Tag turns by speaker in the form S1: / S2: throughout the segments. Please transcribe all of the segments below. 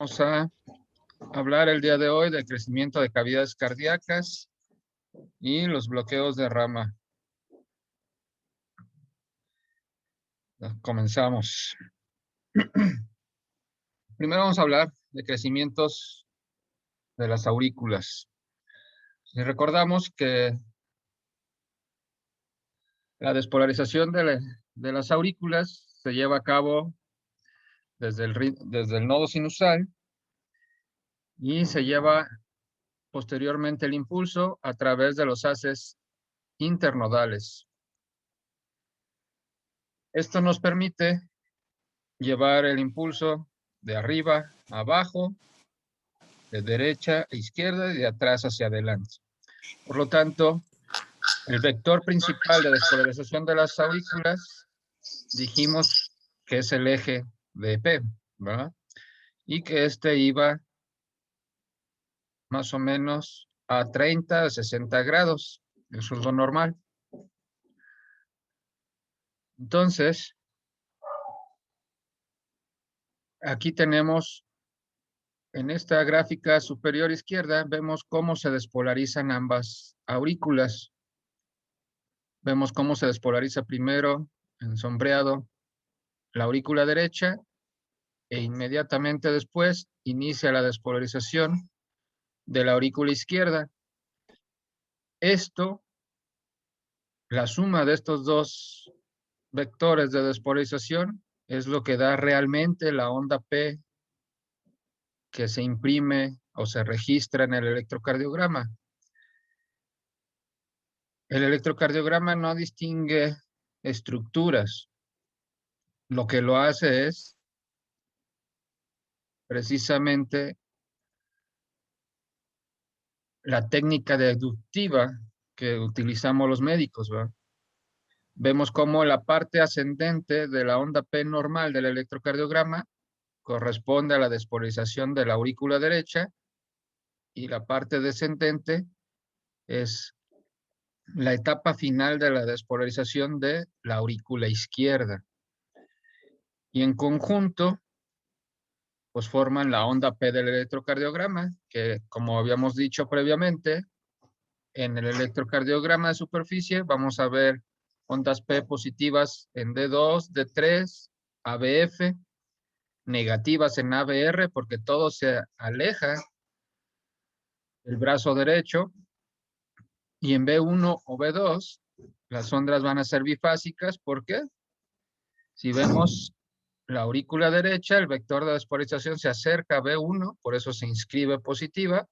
S1: Vamos a hablar el día de hoy del crecimiento de cavidades cardíacas y los bloqueos de rama. Comenzamos. Primero vamos a hablar de crecimientos de las aurículas. Si recordamos que la despolarización de las aurículas se lleva a cabo desde el nodo sinusal y se lleva posteriormente el impulso a través de los haces internodales. Esto nos permite llevar el impulso de arriba a abajo, de derecha a izquierda y de atrás hacia adelante. Por lo tanto, el vector principal de despolarización de las aurículas dijimos que es el eje de P, ¿verdad? Y que este iba más o menos a 30 a 60 grados. Eso es lo normal. Entonces, aquí tenemos, en esta gráfica superior izquierda, vemos cómo se despolarizan ambas aurículas. Vemos cómo se despolariza primero, en sombreado, la aurícula derecha e inmediatamente después inicia la despolarización de la aurícula izquierda. Esto, la suma de estos dos vectores de despolarización, es lo que da realmente la onda P que se imprime o se registra en el electrocardiograma. El electrocardiograma no distingue estructuras. Lo que lo hace es precisamente la técnica deductiva que utilizamos los médicos, ¿verdad? Vemos cómo la parte ascendente de la onda P normal del electrocardiograma corresponde a la despolarización de la aurícula derecha y la parte descendente es la etapa final de la despolarización de la aurícula izquierda. Y en conjunto, pues forman la onda P del electrocardiograma, que como habíamos dicho previamente, en el electrocardiograma de superficie vamos a ver ondas P positivas en D2, D3, ABF, negativas en ABR, porque todo se aleja del brazo derecho, y en B1 o B2, las ondas van a ser bifásicas. ¿Por qué? Si vemos la aurícula derecha, el vector de despolarización se acerca a B1, por eso se inscribe positiva,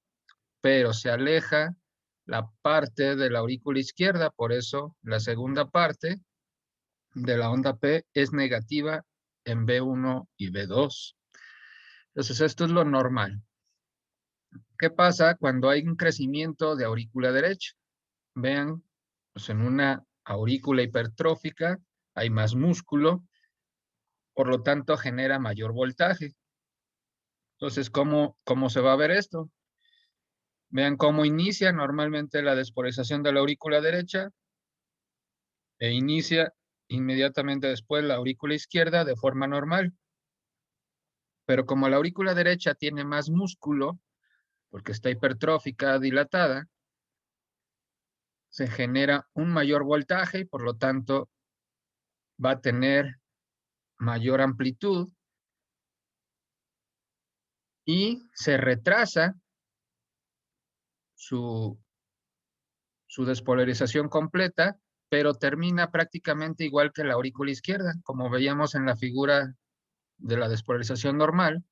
S1: pero se aleja la parte de la aurícula izquierda, por eso la segunda parte de la onda P es negativa en B1 y B2. Entonces, esto es lo normal. ¿Qué pasa cuando hay un crecimiento de aurícula derecha? Vean, pues en una aurícula hipertrófica hay más músculo, por lo tanto genera mayor voltaje. Entonces, ¿cómo se va a ver esto? Vean cómo inicia normalmente la despolarización de la aurícula derecha e inicia inmediatamente después la aurícula izquierda de forma normal. Pero como la aurícula derecha tiene más músculo, porque está hipertrófica, dilatada, se genera un mayor voltaje y por lo tanto va a tener mayor amplitud y se retrasa su despolarización completa, pero termina prácticamente igual que la aurícula izquierda, como veíamos en la figura de la despolarización normal.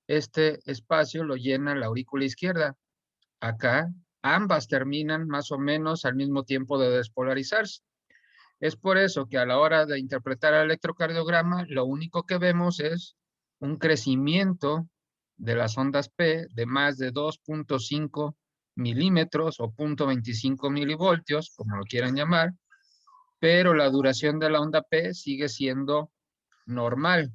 S1: Este espacio lo llena la aurícula izquierda. Acá ambas terminan más o menos al mismo tiempo de despolarizarse. Es por eso que a la hora de interpretar el electrocardiograma, lo único que vemos es un crecimiento de las ondas P de más de 2.5 milímetros o 0.25 milivoltios, como lo quieran llamar, pero la duración de la onda P sigue siendo normal,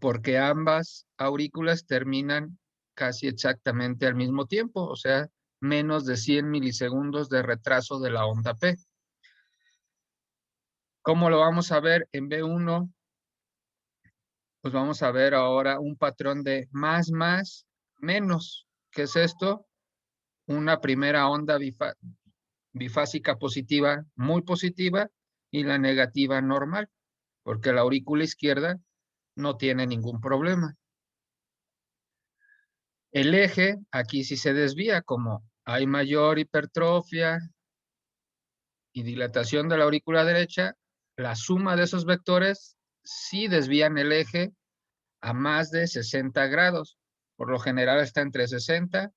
S1: porque ambas aurículas terminan casi exactamente al mismo tiempo, o sea, menos de 100 milisegundos de retraso de la onda P. ¿Cómo lo vamos a ver en B1 pues vamos a ver ahora un patrón de más, menos. ¿Qué es esto? Una primera onda bifásica positiva, muy positiva, y la negativa normal, porque la aurícula izquierda no tiene ningún problema. El eje aquí sí se desvía, como hay mayor hipertrofia y dilatación de la aurícula derecha, la suma de esos vectores sí desvían el eje a más de 60 grados. Por lo general está entre 60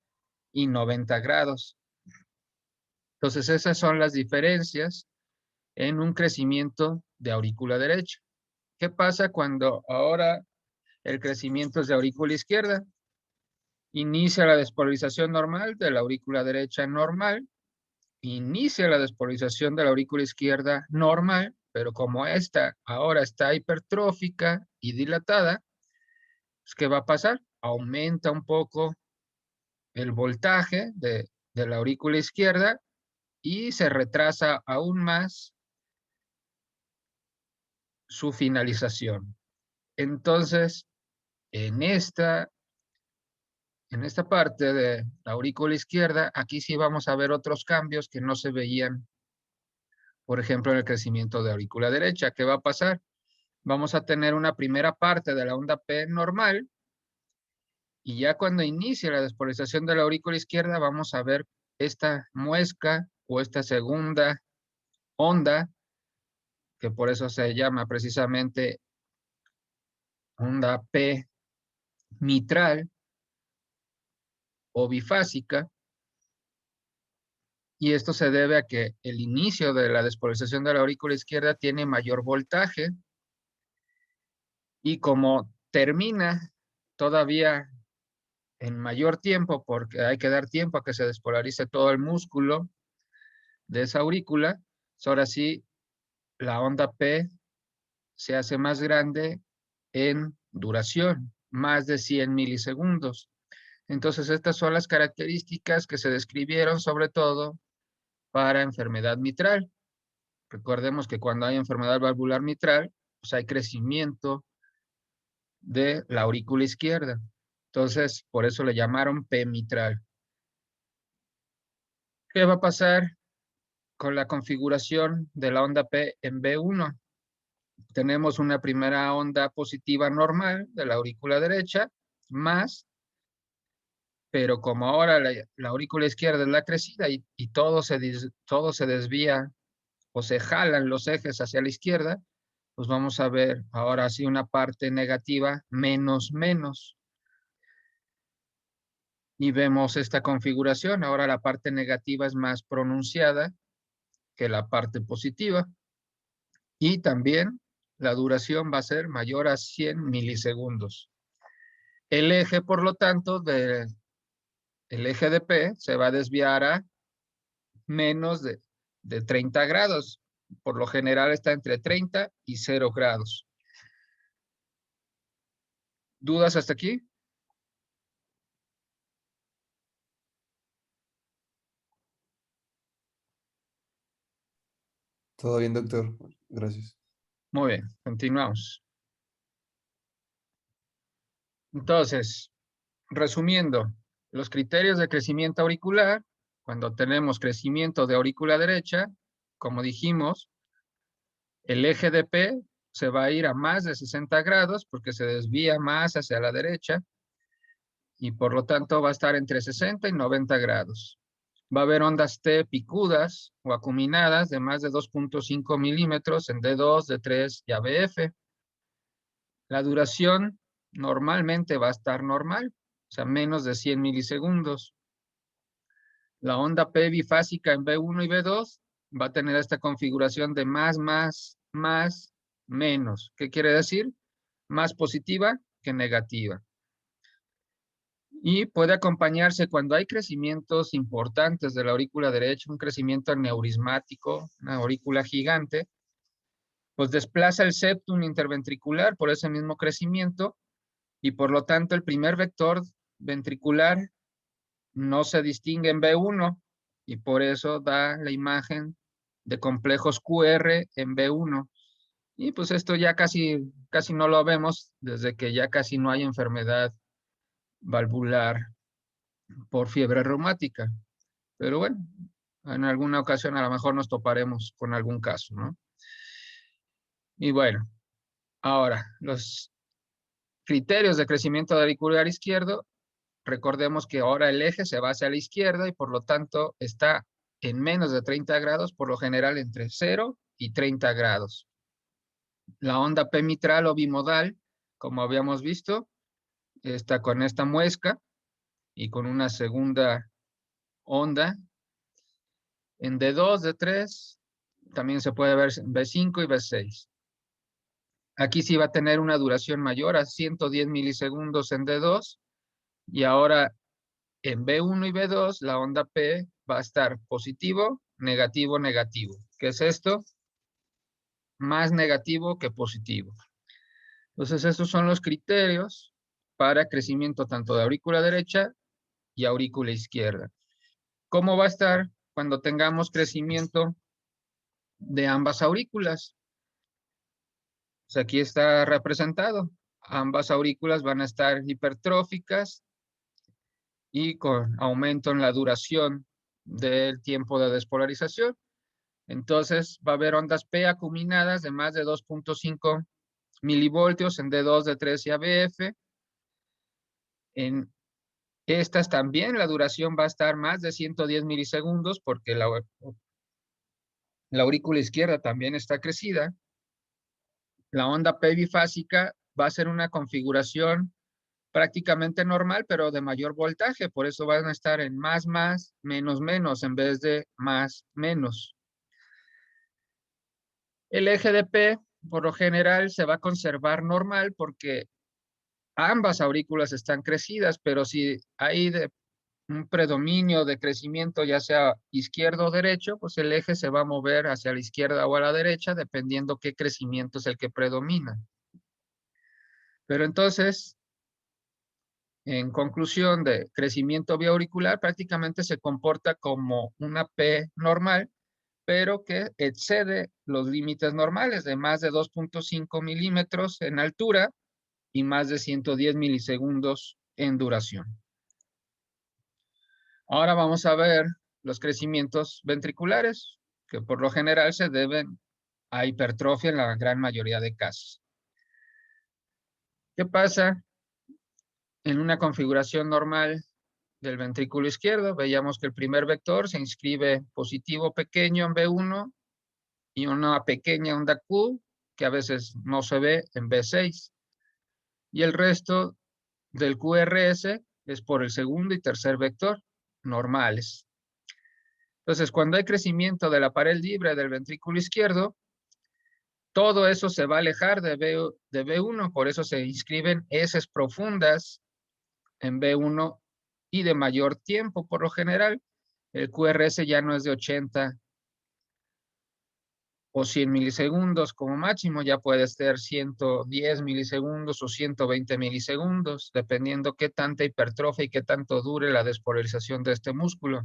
S1: y 90 grados. Entonces esas son las diferencias en un crecimiento de aurícula derecha. ¿Qué pasa cuando ahora el crecimiento es de aurícula izquierda? Inicia la despolarización normal de la aurícula derecha normal, inicia la despolarización de la aurícula izquierda normal, pero como esta ahora está hipertrófica y dilatada, pues, ¿qué va a pasar? Aumenta un poco el voltaje de la aurícula izquierda y se retrasa aún más su finalización. Entonces, en esta parte de la aurícula izquierda, aquí sí vamos a ver otros cambios que no se veían, por ejemplo, en el crecimiento de aurícula derecha. ¿Qué va a pasar? Vamos a tener una primera parte de la onda P normal, y ya cuando inicie la despolarización de la aurícula izquierda, vamos a ver esta muesca o esta segunda onda, que por eso se llama precisamente onda P mitral o bifásica, y esto se debe a que el inicio de la despolarización de la aurícula izquierda tiene mayor voltaje, y como termina todavía en mayor tiempo, porque hay que dar tiempo a que se despolarice todo el músculo de esa aurícula, pues ahora sí la onda P se hace más grande en duración, más de 100 milisegundos. Entonces estas son las características que se describieron sobre todo para enfermedad mitral. Recordemos que cuando hay enfermedad valvular mitral, pues hay crecimiento de la aurícula izquierda. Entonces, por eso le llamaron P mitral. ¿Qué va a pasar con la configuración de la onda P en B1? Tenemos una primera onda positiva normal de la aurícula derecha, más, pero como ahora la aurícula izquierda es la crecida y todo se desvía o se jalan los ejes hacia la izquierda, pues vamos a ver ahora sí una parte negativa menos, menos. Y vemos esta configuración. Ahora la parte negativa es más pronunciada que la parte positiva. Y también la duración va a ser mayor a 100 milisegundos. El eje, por lo tanto, el eje de P se va a desviar a menos de 30 grados. Por lo general está entre 30 y 0 grados. ¿Dudas hasta aquí?
S2: Todo bien, doctor. Gracias.
S1: Muy bien, continuamos. Entonces, resumiendo, los criterios de crecimiento auricular, cuando tenemos crecimiento de aurícula derecha, como dijimos, el eje de P se va a ir a más de 60 grados porque se desvía más hacia la derecha y por lo tanto va a estar entre 60 y 90 grados. Va a haber ondas T picudas o acuminadas de más de 2.5 milímetros en D2, D3 y ABF. La duración normalmente va a estar normal, o sea, menos de 100 milisegundos. La onda P bifásica en B1 y B2 va a tener esta configuración de más, menos. ¿Qué quiere decir? Más positiva que negativa. Y puede acompañarse cuando hay crecimientos importantes de la aurícula derecha, un crecimiento neurismático, una aurícula gigante, pues desplaza el septum interventricular por ese mismo crecimiento y por lo tanto el primer vector ventricular no se distingue en B1 y por eso da la imagen de complejos QR en B1. Y pues esto ya casi no lo vemos desde que ya casi no hay enfermedad valvular por fiebre reumática. Pero bueno, en alguna ocasión a lo mejor nos toparemos con algún caso, ¿no? Y bueno, ahora, los criterios de crecimiento auricular izquierdo, recordemos que ahora el eje se va hacia la izquierda y por lo tanto está en menos de 30 grados, por lo general entre 0 y 30 grados. La onda P mitral o bimodal, como habíamos visto, está con esta muesca y con una segunda onda en D2, D3, también se puede ver B5 y B6. Aquí sí va a tener una duración mayor a 110 milisegundos en D2 y ahora en B1 y B2 la onda P va a estar positivo, negativo, negativo. ¿Qué es esto? Más negativo que positivo. Entonces, estos son los criterios para crecimiento tanto de aurícula derecha y aurícula izquierda. ¿Cómo va a estar cuando tengamos crecimiento de ambas aurículas? Pues aquí está representado. Ambas aurículas van a estar hipertróficas y con aumento en la duración del tiempo de despolarización. Entonces va a haber ondas P acuminadas de más de 2.5 milivoltios en D2, D3 y ABF. En estas también la duración va a estar más de 110 milisegundos porque la aurícula izquierda también está crecida. La onda P bifásica va a ser una configuración prácticamente normal, pero de mayor voltaje. Por eso van a estar en más, menos, menos, en vez de más, menos. El eje de P, por lo general, se va a conservar normal porque ambas aurículas están crecidas, pero si hay un predominio de crecimiento, ya sea izquierdo o derecho, pues el eje se va a mover hacia la izquierda o a la derecha, dependiendo qué crecimiento es el que predomina. Pero entonces, en conclusión de crecimiento biauricular, prácticamente se comporta como una P normal, pero que excede los límites normales de más de 2.5 milímetros en altura y más de 110 milisegundos en duración. Ahora vamos a ver los crecimientos ventriculares, que por lo general se deben a hipertrofia en la gran mayoría de casos. ¿Qué pasa en una configuración normal del ventrículo izquierdo? Veíamos que el primer vector se inscribe positivo pequeño en B1 y una pequeña onda Q, que a veces no se ve, en B6. Y el resto del QRS es por el segundo y tercer vector, normales. Entonces, cuando hay crecimiento de la pared libre del ventrículo izquierdo, todo eso se va a alejar de B1, por eso se inscriben heces profundas en B1 y de mayor tiempo por lo general. El QRS ya no es de 80 o 100 milisegundos como máximo, ya puede ser 110 milisegundos o 120 milisegundos, dependiendo qué tanta hipertrofia y qué tanto dure la despolarización de este músculo.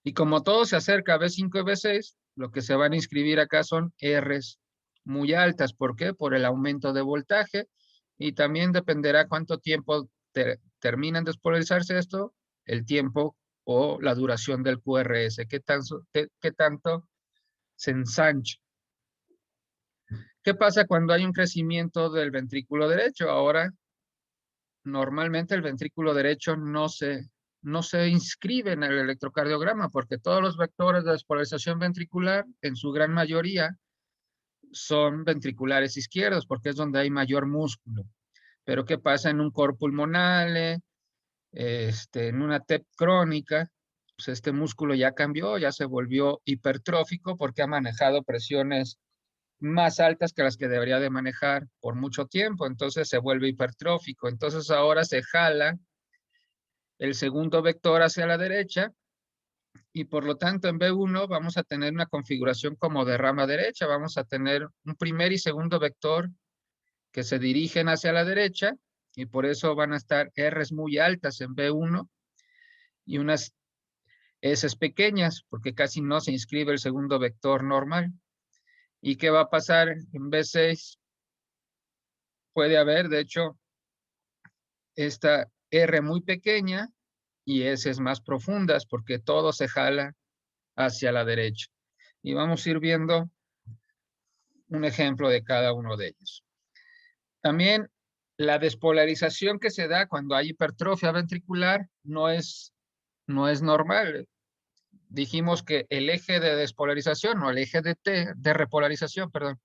S1: Y como todo se acerca a B5 y B6, lo que se van a inscribir acá son Rs muy altas. ¿Por qué? Por el aumento de voltaje y también dependerá cuánto tiempo termina en despolarizarse esto, el tiempo o la duración del QRS, qué tanto se ensancha. ¿Qué pasa cuando hay un crecimiento del ventrículo derecho? Ahora, normalmente el ventrículo derecho no se inscribe en el electrocardiograma porque todos los vectores de despolarización ventricular, en su gran mayoría, son ventriculares izquierdos porque es donde hay mayor músculo. Pero ¿qué pasa en un cor pulmonale, en una TEP crónica? Pues este músculo ya cambió, ya se volvió hipertrófico porque ha manejado presiones más altas que las que debería de manejar por mucho tiempo, entonces se vuelve hipertrófico. Entonces ahora se jala el segundo vector hacia la derecha y por lo tanto en B1 vamos a tener una configuración como de rama derecha, vamos a tener un primer y segundo vector que se dirigen hacia la derecha y por eso van a estar R's muy altas en B1 y unas S pequeñas porque casi no se inscribe el segundo vector normal. ¿Y qué va a pasar en B6? Puede haber, de hecho, esta R muy pequeña y S es más profundas porque todo se jala hacia la derecha. Y vamos a ir viendo un ejemplo de cada uno de ellos. También la despolarización que se da cuando hay hipertrofia ventricular no es normal. Dijimos que el eje de despolarización o el eje de repolarización, perdón,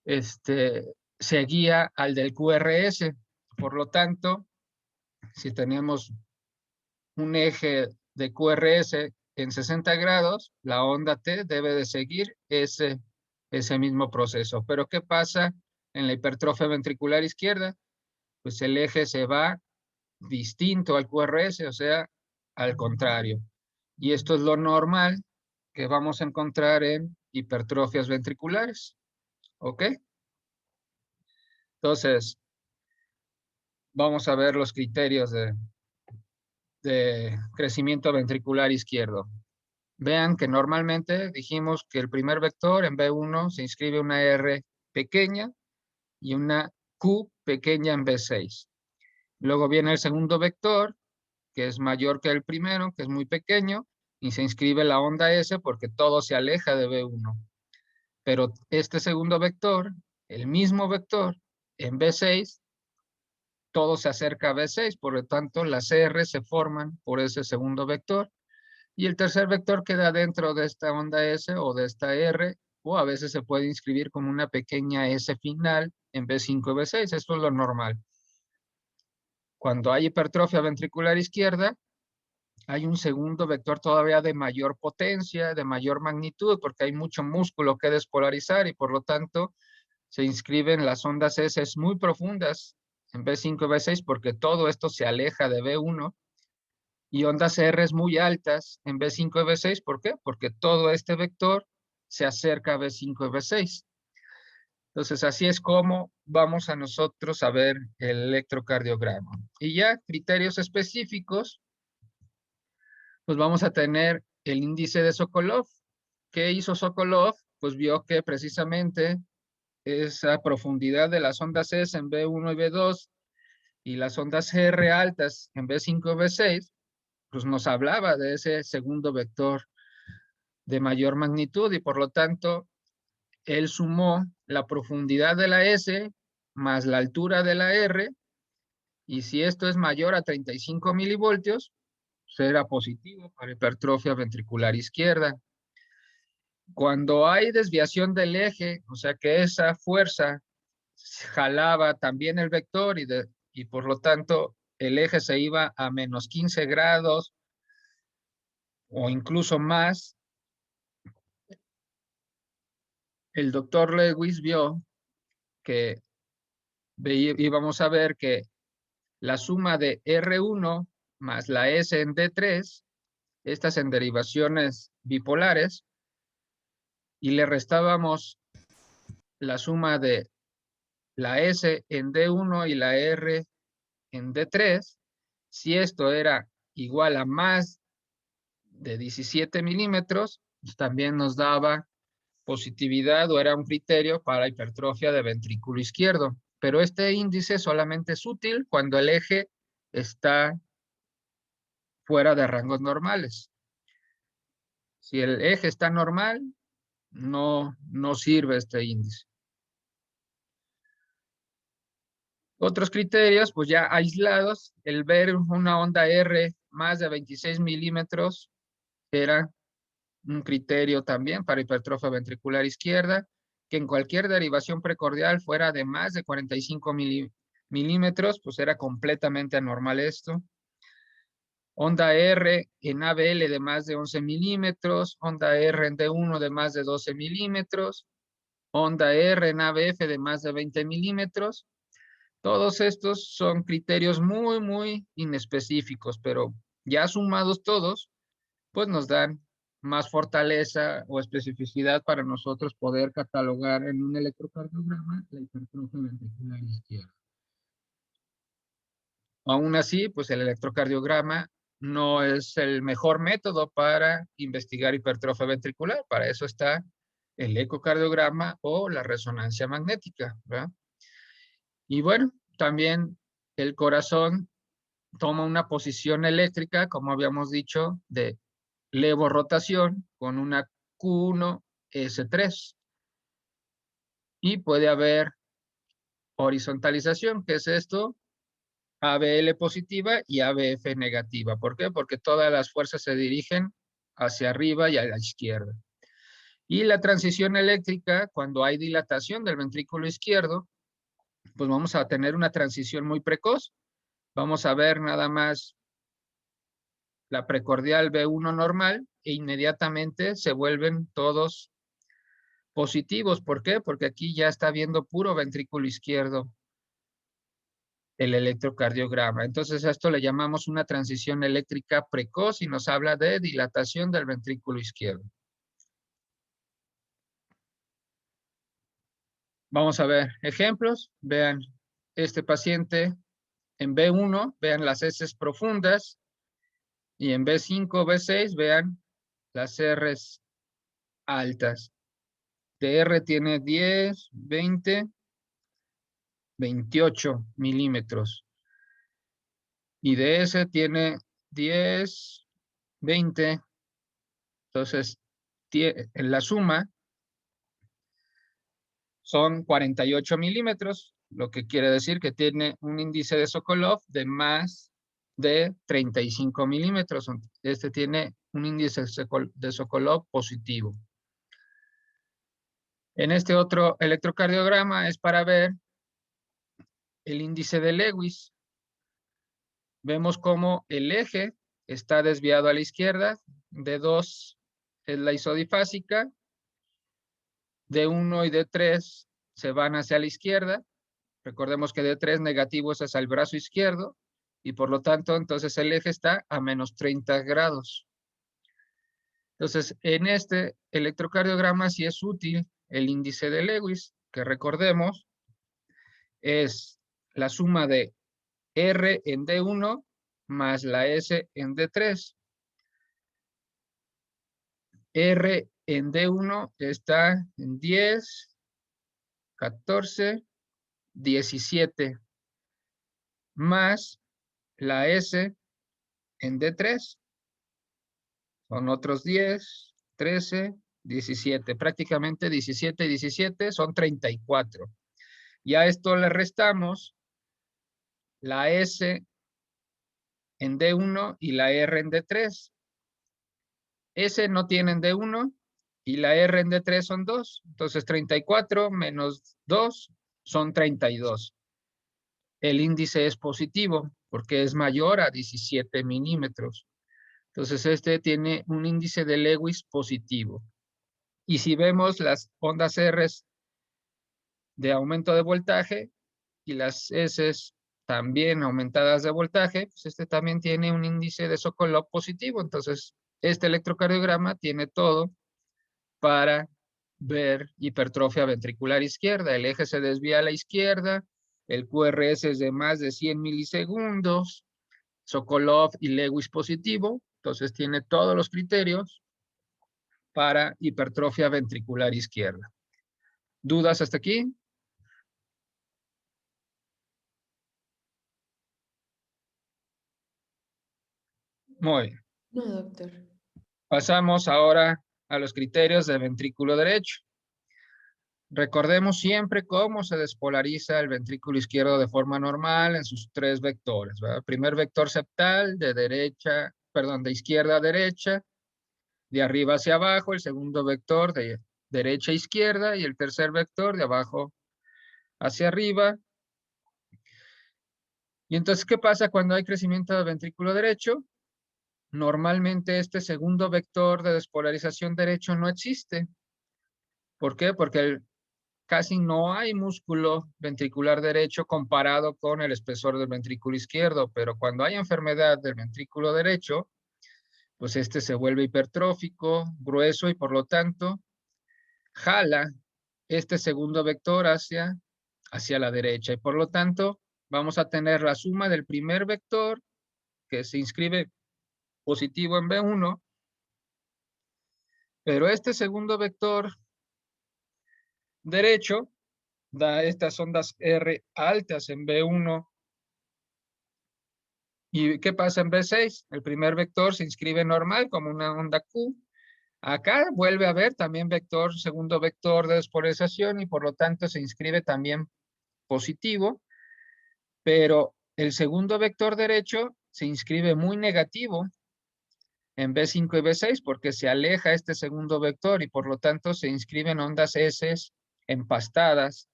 S1: se guía al del QRS. Por lo tanto, si tenemos un eje de QRS en 60 grados, la onda T debe de seguir ese mismo proceso. Pero ¿qué pasa en la hipertrofia ventricular izquierda? Pues el eje se va distinto al QRS, o sea, al contrario. Y esto es lo normal que vamos a encontrar en hipertrofias ventriculares. ¿Ok? Entonces, vamos a ver los criterios de crecimiento ventricular izquierdo. Vean que normalmente dijimos que el primer vector en B1 se inscribe una R pequeña y una Q pequeña en B6. Luego viene el segundo vector, que es mayor que el primero, que es muy pequeño, y se inscribe la onda S porque todo se aleja de B1. Pero este segundo vector, el mismo vector, en B6, todo se acerca a B6, por lo tanto las R se forman por ese segundo vector, y el tercer vector queda dentro de esta onda S o de esta R, o a veces se puede inscribir como una pequeña S final en B5 y B6, esto es lo normal. Cuando hay hipertrofia ventricular izquierda, hay un segundo vector todavía de mayor potencia, de mayor magnitud, porque hay mucho músculo que despolarizar y por lo tanto se inscriben las ondas S muy profundas en B5 y B6 porque todo esto se aleja de B1 y ondas R muy altas en B5 y B6. ¿Por qué? Porque todo este vector se acerca a B5 y B6. Entonces, así es como vamos a nosotros a ver el electrocardiograma. Y ya criterios específicos, pues vamos a tener el índice de Sokolov. ¿Qué hizo Sokolov? Pues vio que precisamente esa profundidad de las ondas S en B1 y B2 y las ondas R altas en B5 y B6, pues nos hablaba de ese segundo vector de mayor magnitud y por lo tanto él sumó la profundidad de la S más la altura de la R y si esto es mayor a 35 milivoltios, será positivo para hipertrofia ventricular izquierda. Cuando hay desviación del eje, o sea que esa fuerza jalaba también el vector y por lo tanto el eje se iba a menos 15 grados o incluso más, el doctor Lewis vio que íbamos a ver que la suma de R1 más la S en D3, estas en derivaciones bipolares, y le restábamos la suma de la S en D1 y la R en D3, si esto era igual a más de 17 milímetros, pues también nos daba positividad o era un criterio para hipertrofia de ventrículo izquierdo. Pero este índice solamente es útil cuando el eje está fuera de rangos normales. Si el eje está normal, no sirve este índice. Otros criterios, pues ya aislados, el ver una onda R más de 26 milímetros era un criterio también para hipertrofia ventricular izquierda, que en cualquier derivación precordial fuera de más de 45 milímetros, pues era completamente anormal esto. Onda R en ABL de más de 11 milímetros, onda R en D1 de más de 12 milímetros, onda R en ABF de más de 20 milímetros. Todos estos son criterios muy inespecíficos, pero ya sumados todos, pues nos dan más fortaleza o especificidad para nosotros poder catalogar en un electrocardiograma la hipertrofia ventricular izquierda. Aún así, pues el electrocardiograma no es el mejor método para investigar hipertrofia ventricular. Para eso está el ecocardiograma o la resonancia magnética, ¿verdad? Y bueno, también el corazón toma una posición eléctrica, como habíamos dicho, de levorotación con una Q1S3. Y puede haber horizontalización, que es esto, ABL positiva y ABF negativa. ¿Por qué? Porque todas las fuerzas se dirigen hacia arriba y a la izquierda. Y la transición eléctrica, cuando hay dilatación del ventrículo izquierdo, pues vamos a tener una transición muy precoz. Vamos a ver nada más la precordial B1 normal e inmediatamente se vuelven todos positivos. ¿Por qué? Porque aquí ya está viendo puro ventrículo izquierdo el electrocardiograma. Entonces a esto le llamamos una transición eléctrica precoz y nos habla de dilatación del ventrículo izquierdo. Vamos a ver ejemplos. Vean este paciente en B1, vean las S profundas y en B5, B6, vean las Rs altas. TR tiene 10, 20, 28 milímetros. Y DS tiene 10, 20. Entonces, en la suma son 48 milímetros, lo que quiere decir que tiene un índice de Sokolov de más de 35 milímetros. Este tiene un índice de Sokolov positivo. En este otro electrocardiograma es para ver el índice de Lewis. Vemos cómo el eje está desviado a la izquierda, D2 es la isodifásica, D1 y D3 se van hacia la izquierda. Recordemos que D3 negativo es hacia el brazo izquierdo y por lo tanto entonces el eje está a menos 30 grados. Entonces en este electrocardiograma sí es útil el índice de Lewis, que recordemos es la suma de R en D1 más la S en D3. R en D1 está en 10, 14, 17, más la S en D3. Son otros 10, 13, 17. Prácticamente 17 y 17 son 34. Y a esto le restamos la S en D1 y la R en D3. S no tienen D1 y la R en D3 son 2. Entonces 34 menos 2 son 32. El índice es positivo porque es mayor a 17 milímetros. Entonces este tiene un índice de Lewis positivo. Y si vemos las ondas R de aumento de voltaje y las S también aumentadas de voltaje, pues este también tiene un índice de Sokolov positivo. Entonces, este electrocardiograma tiene todo para ver hipertrofia ventricular izquierda. El eje se desvía a la izquierda, el QRS es de más de 100 milisegundos, Sokolov y Lewis positivo, entonces tiene todos los criterios para hipertrofia ventricular izquierda. ¿Dudas hasta aquí? Muy bien.
S3: No, doctor.
S1: Pasamos ahora a los criterios del ventrículo derecho. Recordemos siempre cómo se despolariza el ventrículo izquierdo de forma normal en sus tres vectores, ¿verdad? Primer vector septal de derecha, perdón, de izquierda a derecha, de arriba hacia abajo, el segundo vector de derecha a izquierda y el tercer vector de abajo hacia arriba. Y entonces, ¿qué pasa cuando hay crecimiento del ventrículo derecho? Normalmente este segundo vector de despolarización derecho no existe. ¿Por qué? Porque casi no hay músculo ventricular derecho comparado con el espesor del ventrículo izquierdo, pero cuando hay enfermedad del ventrículo derecho, pues este se vuelve hipertrófico, grueso y por lo tanto jala este segundo vector hacia la derecha y por lo tanto vamos a tener la suma del primer vector que se inscribe positivo en B1, pero este segundo vector derecho da estas ondas R altas en B1. ¿Y qué pasa en B6? El primer vector se inscribe normal como una onda Q. Acá vuelve a haber también segundo vector de despolarización y por lo tanto se inscribe también positivo, pero el segundo vector derecho se inscribe muy negativo en B5 y B6 porque se aleja este segundo vector y por lo tanto se inscriben ondas S empastadas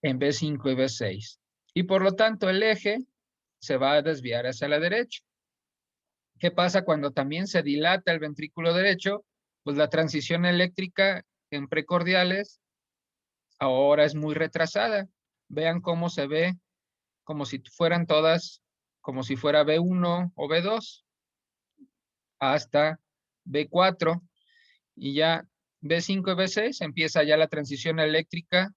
S1: en B5 y B6. Y por lo tanto el eje se va a desviar hacia la derecha. ¿Qué pasa cuando también se dilata el ventrículo derecho? Pues la transición eléctrica en precordiales ahora es muy retrasada. Vean cómo se ve, como si fueran todas, como si fuera B1 o B2 hasta B4 y ya B5 y B6 empieza ya la transición eléctrica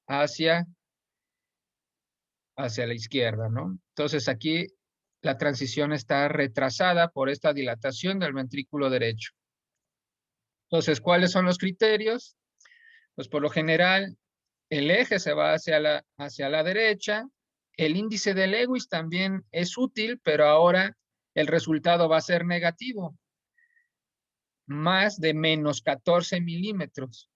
S1: hacia la izquierda, ¿no? Entonces aquí la transición está retrasada por esta dilatación del ventrículo derecho. Entonces, ¿cuáles son los criterios? Pues por lo general, el eje se va hacia la derecha. El índice de Lewis también es útil, pero ahora el resultado va a ser negativo. Más de menos 14 milímetros.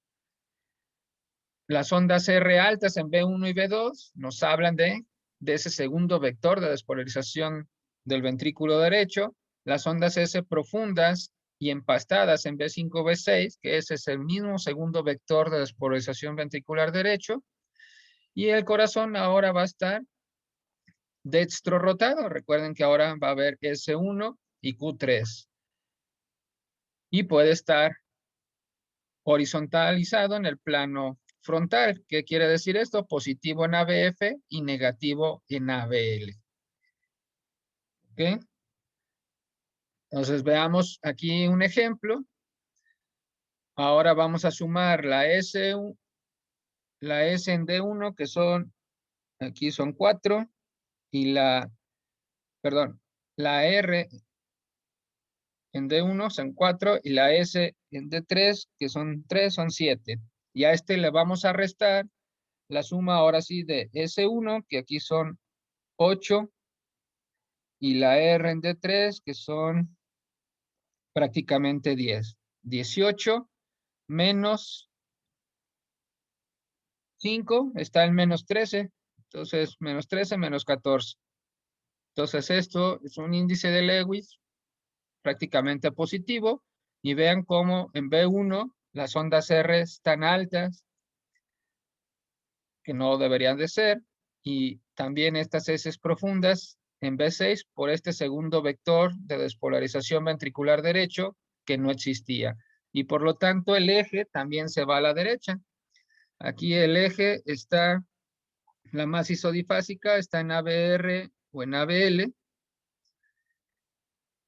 S1: Las ondas R altas en B1 y B2 nos hablan de ese segundo vector de despolarización del ventrículo derecho. Las ondas S profundas y empastadas en B5, B6, que ese es el mismo segundo vector de despolarización ventricular derecho. Y el corazón ahora va a estar dextro rotado. Recuerden que ahora va a haber S1 y Q3. Y puede estar horizontalizado en el plano frontal. ¿Qué quiere decir esto? Positivo en ABF y negativo en ABL. ¿Ok? Entonces veamos aquí un ejemplo. Ahora vamos a sumar la S en D1, que son, aquí son 4, y la R en D1 son 4, y la S en D3, que son 3, son 7. Y a este le vamos a restar la suma ahora sí de S1, que aquí son 8, y la R en D3, que son prácticamente 10. 18 menos 5 está en menos 13. Entonces, menos 13, menos 14. Entonces, esto es un índice de Lewis prácticamente positivo. Y vean cómo en B1 las ondas R están altas, que no deberían de ser. Y también estas S profundas en B6 por este segundo vector de despolarización ventricular derecho que no existía. Y por lo tanto el eje también se va a la derecha. Aquí el eje está, la más isodifásica está en ABR o en ABL.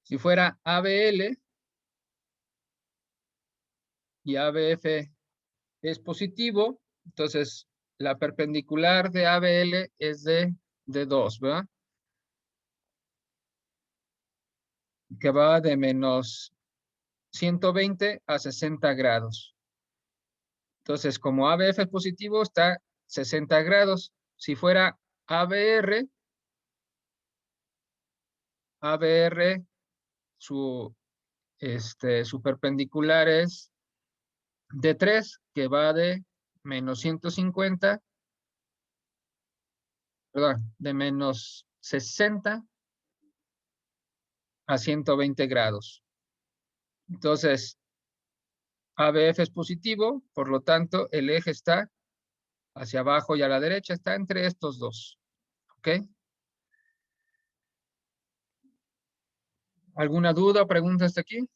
S1: Si fuera ABL y ABF es positivo, entonces la perpendicular de ABL es de 2, ¿verdad? Que va de menos 120 a 60 grados. Entonces, como ABF es positivo, está 60 grados. Si fuera ABR, su perpendicular es de 3, que va de menos 150, perdón, de menos 60 a 120 grados. Entonces, ABF es positivo, por lo tanto, el eje está hacia abajo y a la derecha, está entre estos dos. ¿Ok? ¿Alguna duda o pregunta hasta aquí?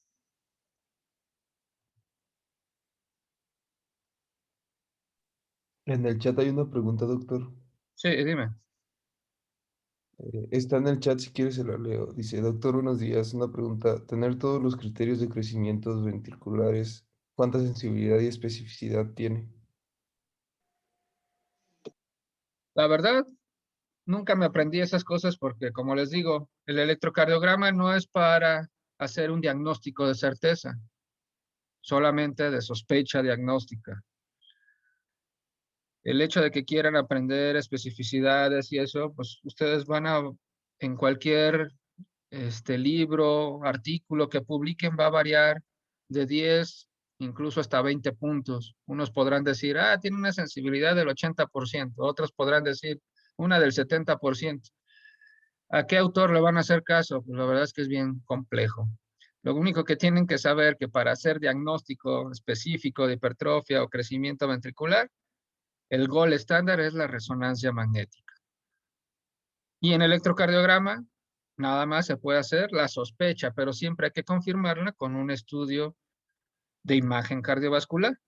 S2: En el chat hay una pregunta, doctor.
S1: Sí, dime.
S2: Está en el chat, si quieres se la leo. Dice, doctor, buenos días. Una pregunta. Tener todos los criterios de crecimientos ventriculares, ¿cuánta sensibilidad y especificidad tiene?
S1: La verdad, nunca me aprendí esas cosas porque, como les digo, el electrocardiograma no es para hacer un diagnóstico de certeza. solamente de sospecha diagnóstica. El hecho de que quieran aprender especificidades y eso, pues ustedes van a, en cualquier libro, artículo que publiquen, va a variar de 10, incluso hasta 20 puntos. Unos podrán decir, tiene una sensibilidad del 80%, otros podrán decir una del 70%. ¿A qué autor le van a hacer caso? Pues la verdad es que es bien complejo. Lo único que tienen que saber que para hacer diagnóstico específico de hipertrofia o crecimiento ventricular, el gold estándar es la resonancia magnética. Y en electrocardiograma, nada más se puede hacer la sospecha, pero siempre hay que confirmarla con un estudio de imagen cardiovascular.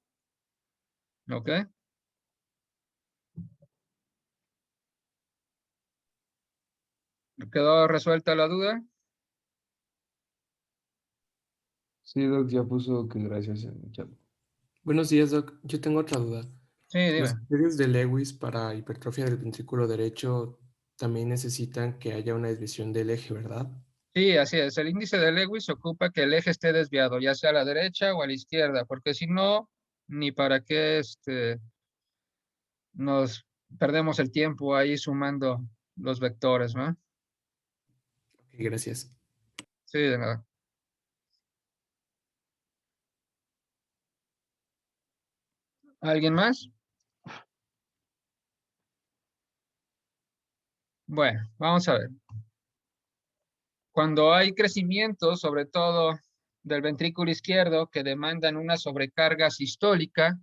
S1: ¿Ok? ¿Quedó resuelta la duda?
S2: Sí, Doc, ya puso que gracias en el chat.
S3: Buenos días, Doc. Yo tengo otra duda.
S1: Sí,
S3: Los
S1: dime.
S3: criterios de Lewis para hipertrofia del ventrículo derecho también necesitan que haya una desviación del eje, ¿verdad?
S1: Sí, así es. El índice de Lewis ocupa que el eje esté desviado, ya sea a la derecha o a la izquierda, porque si no, ni para qué nos perdemos el tiempo ahí sumando los vectores, ¿no?
S3: Ok, gracias.
S1: Sí, de nada. ¿Alguien más? Bueno, vamos a ver. Cuando hay crecimiento, sobre todo del ventrículo izquierdo, que demandan una sobrecarga sistólica,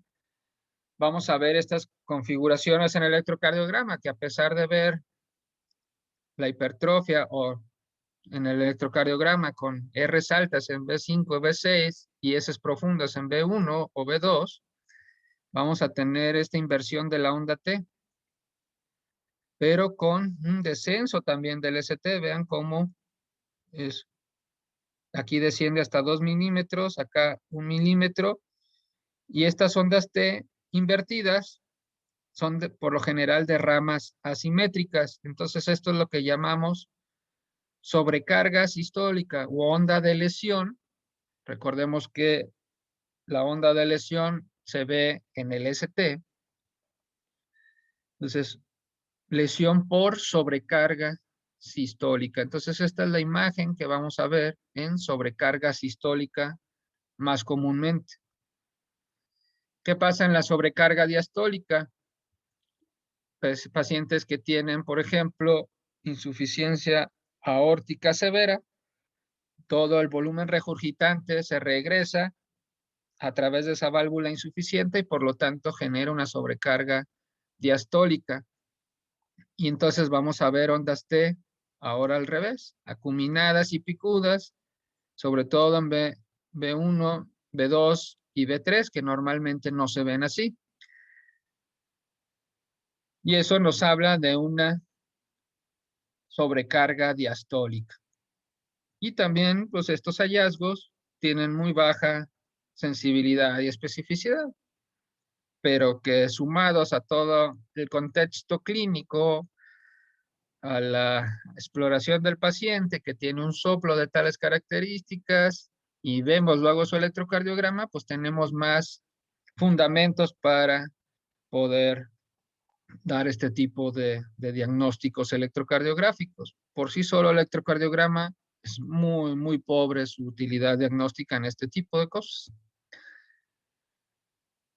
S1: vamos a ver estas configuraciones en el electrocardiograma, que a pesar de ver la hipertrofia o en el electrocardiograma con R altas en B5 B6 y S profundas en B1 o B2, vamos a tener esta inversión de la onda T, pero con un descenso también del ST. Vean cómo es. Aquí desciende hasta 2 milímetros, acá 1 milímetro, y estas ondas T invertidas son por lo general de ramas asimétricas. Entonces esto es lo que llamamos sobrecarga sistólica o onda de lesión. Recordemos que la onda de lesión se ve en el ST. Entonces, lesión por sobrecarga sistólica. Entonces, esta es la imagen que vamos a ver en sobrecarga sistólica más comúnmente. ¿Qué pasa en la sobrecarga diastólica? Pues, pacientes que tienen, por ejemplo, insuficiencia aórtica severa, todo el volumen regurgitante se regresa a través de esa válvula insuficiente y por lo tanto genera una sobrecarga diastólica. Y entonces vamos a ver ondas T ahora al revés, acuminadas y picudas, sobre todo en B1, B2 y B3, que normalmente no se ven así. Y eso nos habla de una sobrecarga diastólica. Y también, pues estos hallazgos tienen muy baja sensibilidad y especificidad, pero que sumados a todo el contexto clínico, a la exploración del paciente que tiene un soplo de tales características y vemos luego su electrocardiograma, pues tenemos más fundamentos para poder dar este tipo de diagnósticos electrocardiográficos. Por sí solo el electrocardiograma es muy, muy pobre su utilidad diagnóstica en este tipo de cosas.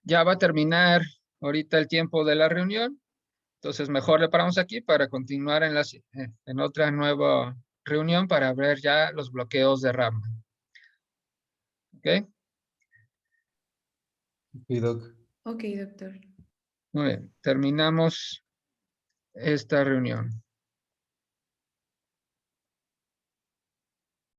S1: Ya va a terminar ahorita el tiempo de la reunión, entonces mejor le paramos aquí para continuar en otra nueva reunión para ver ya los bloqueos de rama. ¿Ok?
S2: Ok, Doc.
S4: Ok, doctor.
S1: Muy bien, terminamos esta reunión.